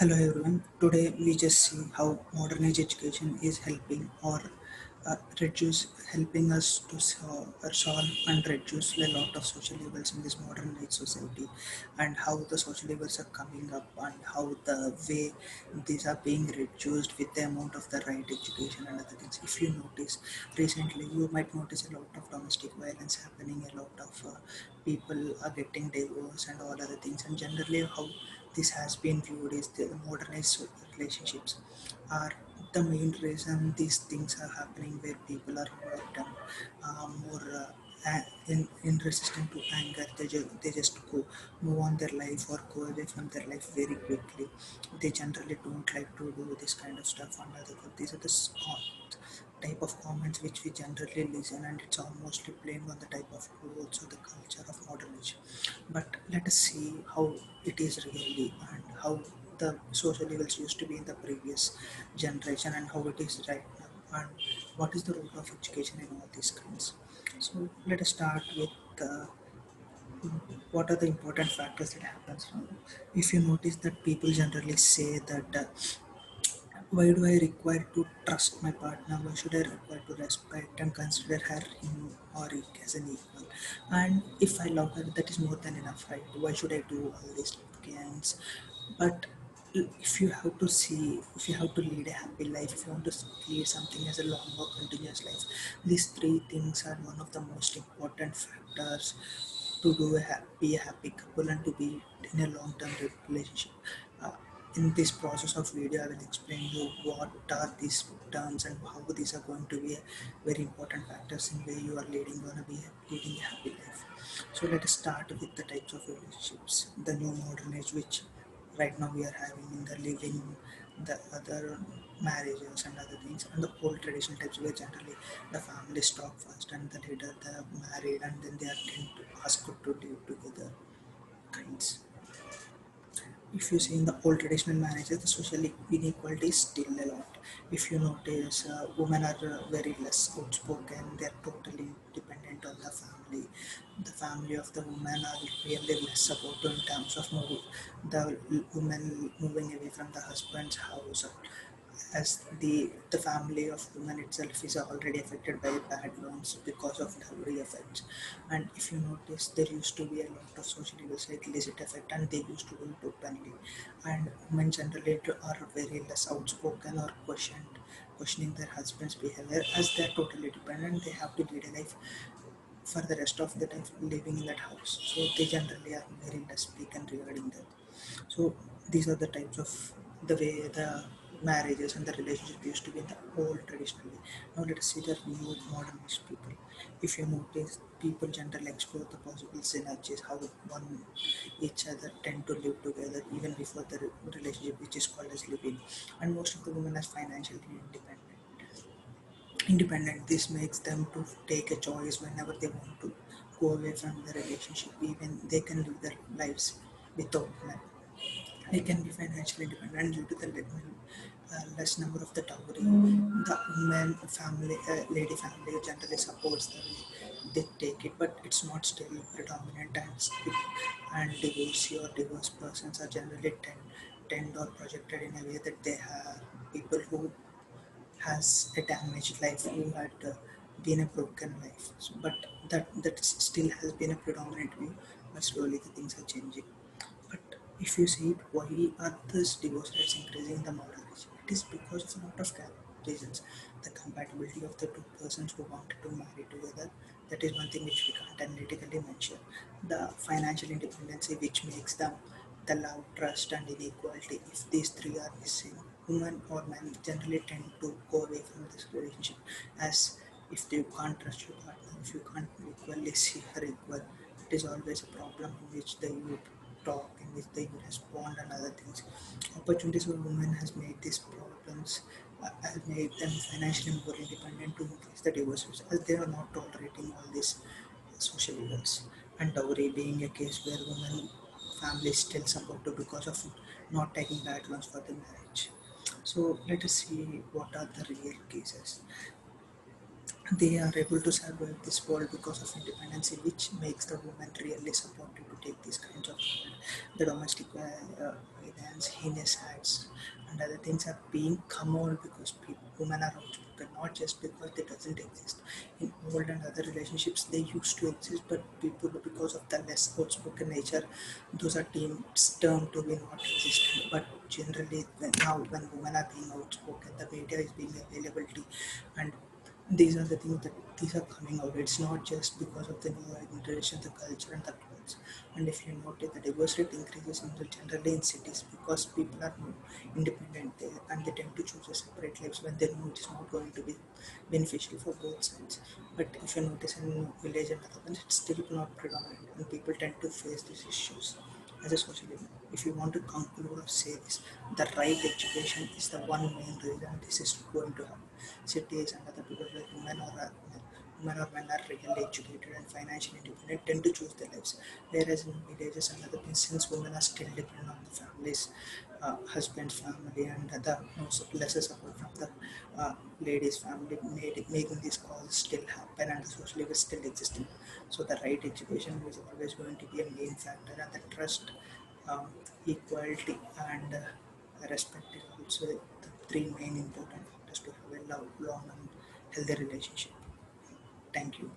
Hello everyone. Today we just see how modern age education is helping or helping us to solve and reduce a lot of social evils in this modern age society, and how the social evils are coming up and how the way these are being reduced with the amount of the right education and other things. If you notice recently, you might notice a lot of domestic violence happening, a lot of people are getting divorced and all other things, and generally how this has been viewed is the modernized relationships are the main reason these things are happening, where people are more dumb, more in resistant to anger. They just go move on their life or go away from their life very quickly. They generally don't like to do this kind of stuff and other these are the type of comments which we generally listen, and it's almost blamed on the type of clothes or the culture of modern age. But let us see how it is really, and how the social levels used to be in the previous generation and how it is right now, and what is the role of education in all these kinds. So let us start with what are the important factors that happens now. If you notice that people generally say that why do I require to trust my partner? Why should I require to respect and consider her, him, or it as an equal? And if I love her, that is more than enough, right? Why should I do all these games? But if you have to see, if you have to lead a happy life, if you want to lead something as a long or continuous life, these three things are one of the most important factors to do be a happy couple and to be in a long-term relationship. Uh, in this process of video, I will explain you what are these terms and how these are going to be very important factors in where you are gonna be leading a happy life. So let us start with the types of relationships. The new modern age, which right now we are having in the living, the other marriages and other things, and the old traditional types where generally the families talk first and the later they are married and then they are tend to ask to live together kinds. If you see in the old traditional marriages, the social inequality is still a lot. If you notice, women are very less outspoken, they are totally dependent on the family of the woman are really less supportive in terms of the woman moving away from the husband's house, as the family of women itself is already affected by bad loans because of dowry effects. And if you notice, there used to be a lot of social illicit like illicit effect, and they used to do it openly. And women generally are very less outspoken or questioning their husband's behavior, as they are totally dependent. They have to lead a life for the rest of the time living in that house, so they generally are very less speaking regarding that. So these are the types of the way the marriages and the relationship used to be in the old traditionally. Now let us see the new modernist people. If you notice, people generally explore the possible synergies, how one each other tend to live together even before the relationship, which is called as living. And most of the women are financially independent. This makes them to take a choice whenever they want to go away from the relationship. Even they can live their lives without men. They can be financially independent due to the less number of the dowry. The woman family, lady family generally supports the way they take it, but it's not still predominant, and divorcee or divorced persons are generally tend or projected in a way that they have people who has a damaged life, who had been a broken life. So, but still has been a predominant view, but slowly the things are changing. But if you see it, why are these divorce rates increasing in the modern age? It is because of a lot of reasons. The compatibility of the two persons who wanted to marry together, that is one thing which we can't analytically mention. The financial independency, which makes them the love, trust, and inequality. If these three are missing, women or men generally tend to go away from this relationship, as if you can't trust your partner, if you can't equally see her equal, it is always a problem in which the youth talk, in which they respond and other things. Opportunities for women has made these problems, has made them financially more independent to increase the divorce rates, as they are not tolerating all these social events. And dowry being a case where women families still supportive because of not taking bad loans for the marriage. So let us see what are the real cases. they are able to survive this world because of independency, which makes the women really supported to take these kinds of the domestic violence, heinous acts, and other things are being come out because women are outspoken, not just because they doesn't exist. In old and other relationships, they used to exist, but people, because of the less outspoken nature, those are termed to be not existent. But generally, when women are being outspoken, the media is being availability, and these are the things that these are coming out. It's not just because of the new generation, the culture and the clothes. And if you notice, the divorce rate increases generally in cities because people are more independent there and they tend to choose a separate lives when they know it is not going to be beneficial for both sides. But if you notice in village and other ones, it's still not predominant and people tend to face these issues as a social event. If you want to conclude or say this, the right education is the one main reason this is going to happen. Cities and other people like women or men are really educated and financially independent tend to choose their lives. Whereas in villages and other places, since women are still dependent on the families, husband's family and other lesser support from the ladies' family, making these calls still happen and the social life is still existing. So the right education is always going to be a main factor, and the trust, um, equality, and respect is also the three main important factors to have a long and healthy relationship. Thank you.